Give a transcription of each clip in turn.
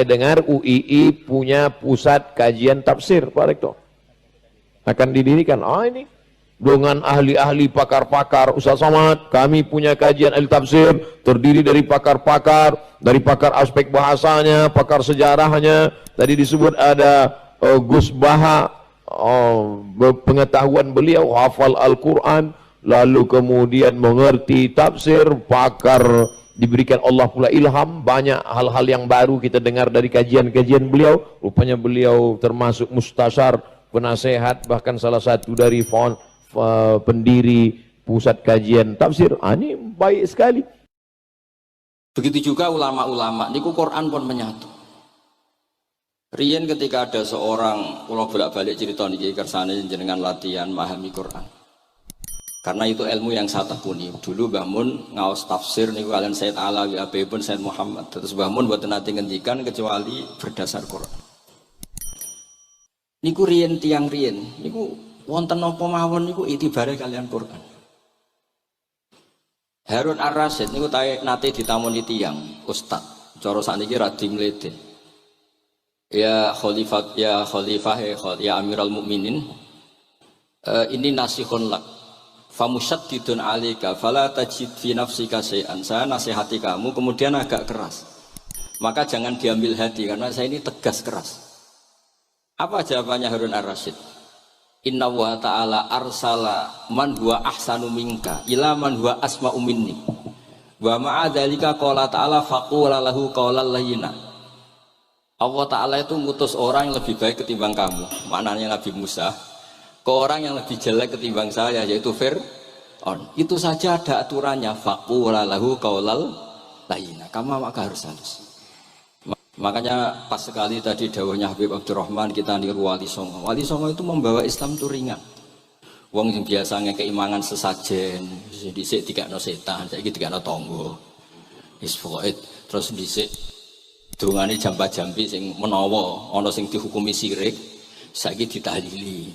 dengar UII punya pusat kajian tafsir, Pak Rektor. Akan didirikan. Ini dengan ahli-ahli pakar-pakar. Ustaz Somad, kami punya kajian ahli tafsir terdiri dari pakar-pakar, dari pakar aspek bahasanya, pakar sejarahnya. Tadi disebut ada Gus Baha, pengetahuan beliau hafal Al-Quran, lalu kemudian mengerti tafsir, pakar, diberikan Allah pula ilham, banyak hal-hal yang baru kita dengar dari kajian-kajian beliau. Rupanya beliau termasuk mustasyar, penasehat, bahkan salah satu dari pendiri pusat kajian tafsir. Ini baik sekali. Begitu juga ulama-ulama, niku Quran pun menyatu. Riyen ketika ada seorang, kalau bolak-balik cerita niki kersane jenengan latihan memahami Quran. Karena itu ilmu yang saya tekuni. Dulu Mbah Mun ngaos tafsir niku kalian Said Alawi pun Said Muhammad. Terus Mbah Mun mboten nate ngendikan kecuali berdasar Quran. Niku riyen tiang riyen, niku wonten napa mawon niku itibare kalian Quran. Harun Ar-Rasyid niku nate ditamoni tiyang ustaz. Cara sakniki radi mlete. Ya Khalifah ya Amirul Mukminin, ini nasihun lak. Famusyaddidun alika fala tajid fi nafsika syai'an. Saya nasihati kamu kemudian agak keras. Maka jangan diambil hati karena saya ini tegas keras. Apa jawabannya Harun Ar-Rasyid? Inna wa ta'ala arsala man huwa ahsanu minka ila man huwa asma'u minni. Wa ma'a dzalika qala ta'ala faqula lahu qawlan layyina. Allah Ta'ala itu ngutus orang yang lebih baik ketimbang kamu. Maknanya Nabi Musa ke orang yang lebih jelek ketimbang saya, yaitu Fir'aun. Itu saja ada aturannya. Faqula lahu qaulal layyina. Kamu maka harus halus. Makanya pas sekali tadi dawuhnya Habib Abdurrahman, kita niru Wali Songo. Wali Songo itu membawa Islam itu ringan. Wong yang biasanya keimangan sesajen, dhisik dikakno setan, saiki dikakno tangga. Wis pokoke terus dhisik dongane jamba-jambi sing menawa ana sing dihukumi syirik, saiki ditahlili.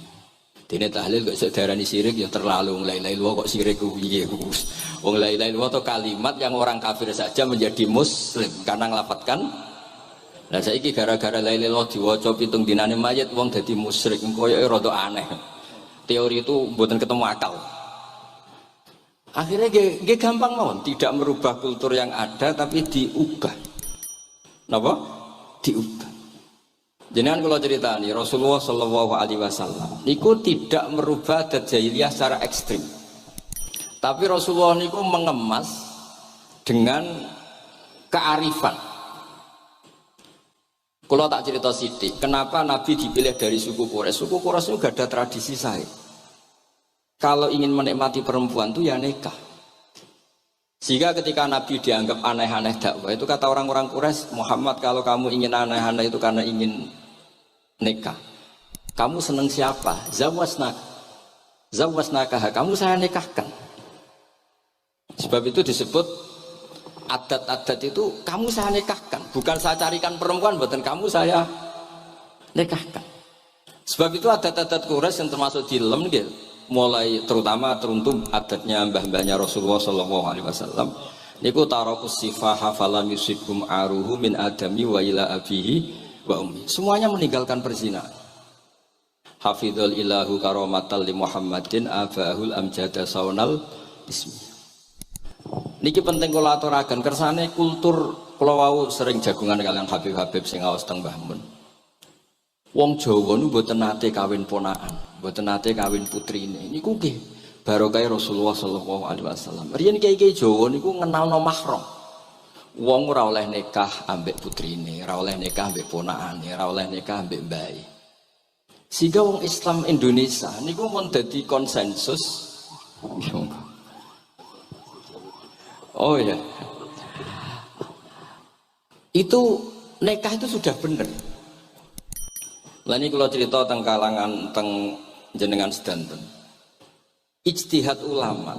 Dene tahlil kok iso diarani syirik ya terlalu. La ilaha illallah kok syirik ku piye Gus? Wong la ilaha illallah itu kalimat yang orang kafir saja menjadi muslim karena ngelafadzkan. Lah saiki gara-gara la ilaha illallah diwaca pitung dinane mayit wong dadi musyrik, koyoke rada aneh. Teori itu mboten ketemu akal. Akhirnya nggih gampang mawon, tidak merubah kultur yang ada tapi diubah. Napa? Diubah. Jenengan kalau cerita nih Rasulullah Shallallahu Alaihi Wasallam niku tidak merubah adat jahiliyah secara ekstrim, tapi Rasulullah niku mengemas dengan kearifan. Kalau tak cerita sidik, kenapa Nabi dipilih dari suku Quraisy? Suku Quraisy itu gak ada tradisi sahih. Kalau ingin menikmati perempuan itu ya nikah. Sehingga ketika Nabi dianggap aneh-aneh dakwah, itu kata orang-orang Quraisy, Muhammad kalau kamu ingin aneh-aneh itu karena ingin nikah. Kamu seneng siapa? Zawasnakah, kamu saya nikahkan. Sebab itu disebut adat-adat itu kamu saya nikahkan. Bukan saya carikan perempuan, bukan kamu saya nikahkan. Sebab itu adat-adat Quraisy yang termasuk dilem gitu. Mulai terutama teruntuk adatnya mbah-mbahnya Rasulullah Shallallahu Alaihi Wasallam. Niku tarakus sifaha falam yusikum aruhu min adami wa ila abihi wa ummi. Semuanya meninggalkan perzinahan. Hafidhul ilahu karomatal li Muhammadin abahul amjada saunal ismi. Niki penting kula aturaken kersane kultur kula wau sering jagungan kalian Habib-habib sing aos teng Mbah Mun. Wong Jawa nu mboten nate kawin ponakan, mboten nate kawin putrine. Niku nggih barokah Rasulullah sallallahu alaihi wasallam. Riyen kiai-kiai Jawa niku ngenalno mahram. Wong ora oleh nikah ambek putrine, ora oleh nikah ambek ponakane, ora oleh nikah ambek mbae. Sehingga wong Islam Indonesia niku mun dadi konsensus. Oh ya. Itu nikah itu sudah benar. Lah ini kalau cerita tentang kalangan tentang jenengan sedanten. Ijtihad ulama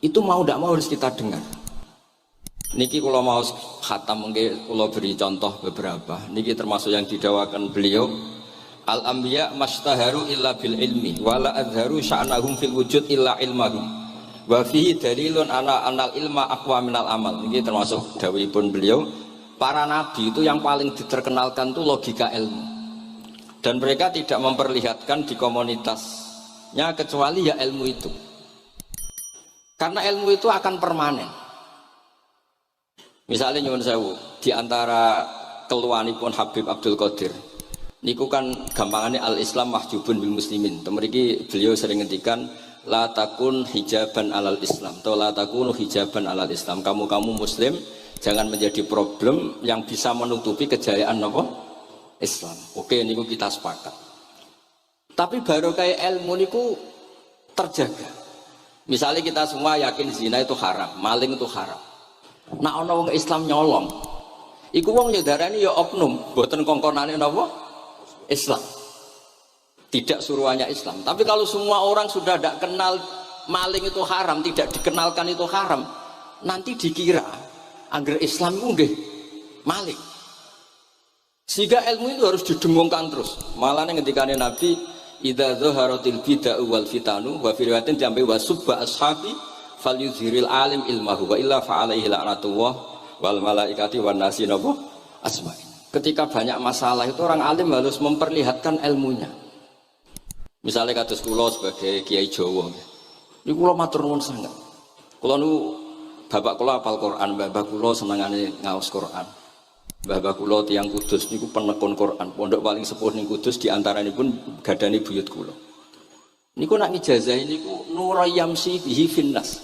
itu mau tidak mau harus kita dengar. Niki kalau mau khatam mungkin kalau beri contoh beberapa. Niki termasuk yang didawakan beliau. Al-anbiya mastaharu illa bil ilmi wala adharu sya'nahum fil wujud illa ilmahum. Wa fihi dalilun anal ilma aqwa minal amal. Niki termasuk dawuhipun beliau. para nabi itu yang paling diterkenalkan tuh logika ilmu. Dan mereka tidak memperlihatkan di komunitasnya kecuali ya ilmu itu. Karena ilmu itu akan permanen. Misalnya nyuwun sewu, di antara keluhanipun Habib Abdul Qadir niku kan gampangannya al-Islam mahjubun bil muslimin. Temeriki beliau sering ngendikan la takun hijaban alal Islam atau la takunu hijaban alal Islam. Kamu muslim jangan menjadi problem yang bisa menutupi kejayaan apa? Islam. Oke, niku kita sepakat. Tapi baru kayak ilmu niku terjaga. Misalnya kita semua yakin zina itu haram, maling itu haram. Nah ana wong Islam nyolong, iku wong nyedarani ya oknum, boten kongkonane napa? Islam. Tidak suruhannya Islam. Tapi kalau semua orang sudah tidak kenal maling itu haram, tidak dikenalkan itu haram, nanti dikira angger Islam itu nggih maling. Sehingga ilmu itu harus didengungkan terus. Malah ngendikane Nabi, idza dzaharatil bid'ah wal fitanu wa fi riwayatin jambi wa subba ashabi falyuzhiril alim ilmahu wa illa fa'alaihi la'natullah wal malaikati wan nasi napa asma'in. Ketika banyak masalah itu orang alim harus memperlihatkan ilmunya. Misalnya kados kula sebagai kiai Jawa, niku kula matur nuwun sanget. Kula nu bapak kula hafal Quran, bapak kula senengane ngaos Quran. Bapak kula tiyang Kudus niku penekun Quran, pondok paling sepuh ning Kudus diantaranipun gadani buyut kula. Niku nak ngijazahi niku nurayamsi bihi finnas.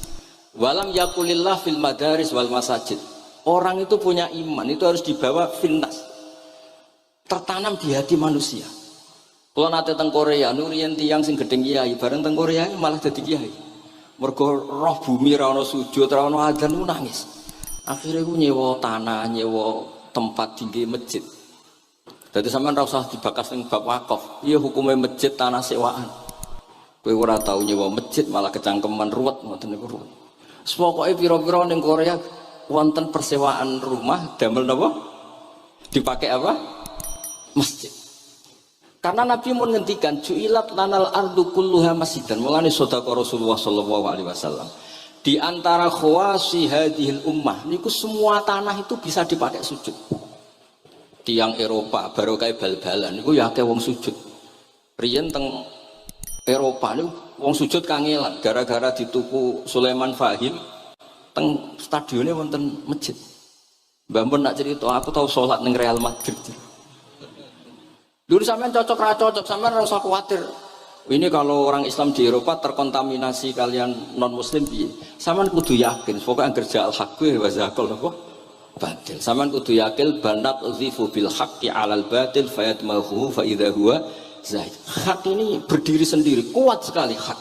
Walam yakulillah fil madaris wal masajid. Orang itu punya iman, itu harus dibawa finnas. Tertanam di hati manusia. Kalau nate teng Korea, nurian tiang sing gedeng kiai, bareng teng Korea malah jadi kiai. Mergo roh bumi ra ono sujud, ra ono adzan ku nangis. Akhirnya ku nyewa tanah, nyewa tempat tinggi masjid. Jadi sampean ra usah dibakas ning bab wakaf. Iya hukumnya masjid tanah sewaan. Kowe ora tau nyewa masjid malah kecangkeman ruwet ngoten niku ruwet. Pokoke pira-pira ning Korea wonten persewaan rumah damel napa? Dipakai apa? Masjid. Karena Nabi mau ngendikan ju'ilat lanal ardu kulluha masjidan. Mulane sedekah Rasulullah sallallahu alaihi wasallam. Di antara khawasi hadhil ummah niku semua tanah itu bisa dipakai sujud. Tiang Eropa baru kayak bal-balan niku ya akeh wong sujud. Riyen teng Eropa niku wong sujud kangelan gara-gara dituku Sulaiman Fahim teng stadionnya wonten masjid. Mbak Mun nak cerita aku tahu sholat ning Real Madrid. Dulu sampean cocok ra cocok, sampean ora usah khawatir. Ini kalau orang Islam di Eropa terkontaminasi kalian non muslim piye? Sampean kudu yakin, pokoke angger ja'al haqqi wa zaqal apa? Batil. Sampean kudu yakin banat uzifu bil haqqi 'alal batil fayatmahu fa idza huwa zaid. Hak ini berdiri sendiri, kuat sekali hak.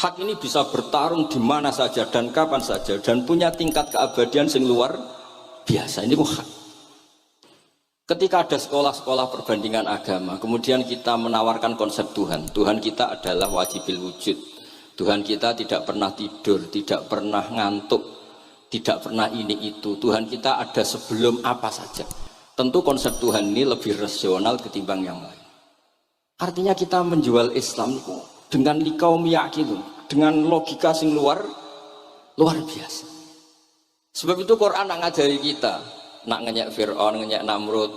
Hak ini bisa bertarung di mana saja dan kapan saja dan punya tingkat keabadian sing luar biasa. Ini hak. Ketika ada sekolah-sekolah perbandingan agama, kemudian kita menawarkan konsep Tuhan. Tuhan kita adalah wajibil wujud. Tuhan kita tidak pernah tidur, tidak pernah ngantuk, tidak pernah ini itu. Tuhan kita ada sebelum apa saja. Tentu konsep Tuhan ini lebih rasional ketimbang yang lain. Artinya kita menjual Islam itu dengan likaum yakin, dengan logika sing luar biasa. Sebab itu Quran nak ngajari kita. Nak ngenyek Fir'aun, ngenyek Namrud.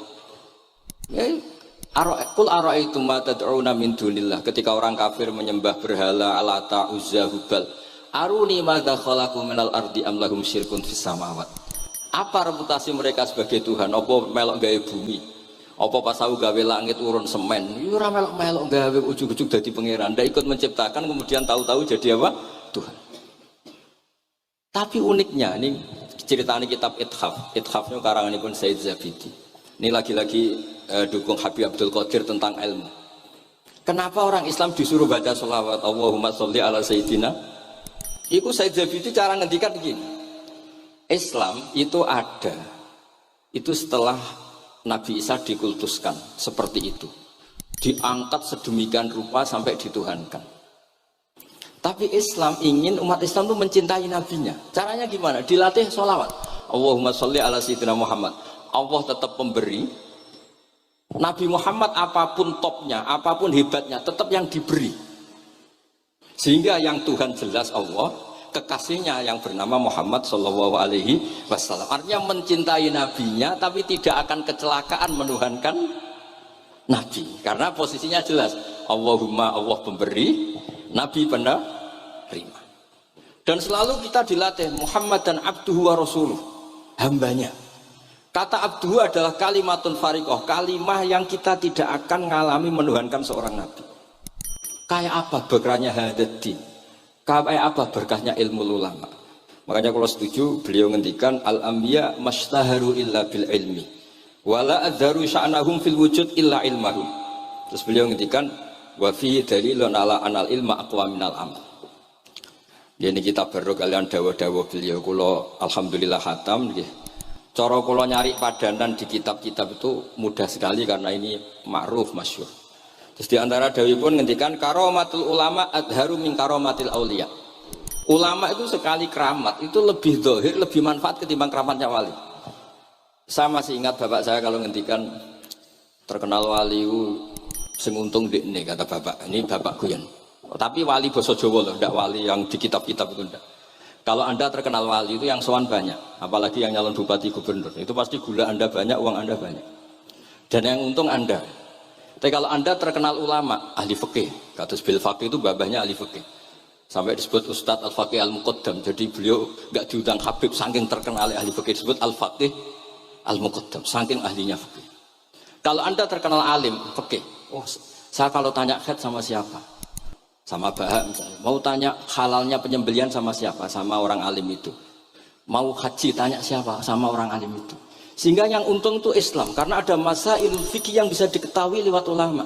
Kul ara'aitum ma tad'una min dunillah. Ketika orang kafir menyembah berhala, Lata, Uzza, Hubal. Aruni madza khalaqu minal ardi am lahum syirkun fis samawat. Apa reputasi mereka sebagai Tuhan? Apa melok gawe bumi? Apa pas tahu gawe langit urun semen? Ya ora melok gawe ujug-ujug dadi pangeran. Ndak ikut menciptakan kemudian tahu-tahu jadi apa? Tuhan. Tapi uniknya ini ceritanya kitab Ithafnya karangan pun Said Zabidi. Ini lagi-lagi dukung Habib Abdul Qadir tentang ilmu. Kenapa orang Islam disuruh baca sholawat Allahumma sholli ala Sayyidina? Itu Said Zabidi cara ngendikan begini. Islam itu ada. Itu setelah Nabi Isa dikultuskan seperti itu. Diangkat sedemikian rupa sampai dituhankan. Tapi Islam ingin umat Islam itu mencintai nabinya. Caranya gimana? Dilatih sholawat. Allahumma sholli ala sayyidina Muhammad. Allah tetap pemberi. Nabi Muhammad apapun topnya, apapun hebatnya, tetap yang diberi. Sehingga yang Tuhan jelas Allah, kekasihnya yang bernama Muhammad Shallallahu Alaihi Wasallam. Artinya mencintai nabinya, tapi tidak akan kecelakaan menuhankan nabi, karena posisinya jelas. Allahumma, Allah pemberi, nabi penerima. Dan selalu kita dilatih Muhammad dan abduhu wa rasuluh, hambanya. Kata abduhu adalah kalimatun fariqoh, kalimah yang kita tidak akan mengalami menuhankan seorang nabi. Kayak apa berkahnya hadatin, kayak apa berkahnya ilmu ulama. Makanya kalau setuju beliau ngendikan al-anbiya mastaharu illa bil ilmi wala adharu sya'nahum fil wujud illa ilmahum. Terus beliau ngendikan wa fi dalilun ala anal ilma aqwa minal amal. Ini kita baru kalian dawa-dawa beliau kula alhamdulillah khatam nggih. Cara kula nyari padanan di kitab-kitab itu mudah sekali karena ini ma'ruf masyhur. Terus di antara dawuhipun ngendikan karomatul ulama adharu min karomatil auliya. Ulama itu sekali keramat itu lebih zahir, lebih manfaat ketimbang keramatnya wali. Saya masih ingat bapak saya kalau ngendikan terkenal wali sing untung dekne kata bapak. Ini bapak Guyon. Tapi wali basa Jawa loh, ndak wali yang di kitab-kitab itu ndak. Kalau Anda terkenal wali itu yang sowan banyak, apalagi yang nyalon bupati gubernur. Itu pasti gula Anda banyak, uang Anda banyak. Dan yang untung Anda. Tapi kalau Anda terkenal ulama, ahli fikih, kados bil faqih itu babahnya ahli fikih. Sampai disebut Ustadz Al-Faqih Al-Muqaddam. Jadi beliau enggak diundang Habib saking terkenal ahli fikih, disebut Al-Faqih Al-Muqaddam, saking ahlinya fikih. Kalau Anda terkenal alim fikih, oh, saya kalau tanya khed sama siapa? Sama Bahak misalnya. Mau tanya halalnya penyembelian sama siapa? Sama orang alim itu. Mau haji tanya siapa? Sama orang alim itu. Sehingga yang untung itu Islam, karena ada masail fikih yang bisa diketahui lewat ulama.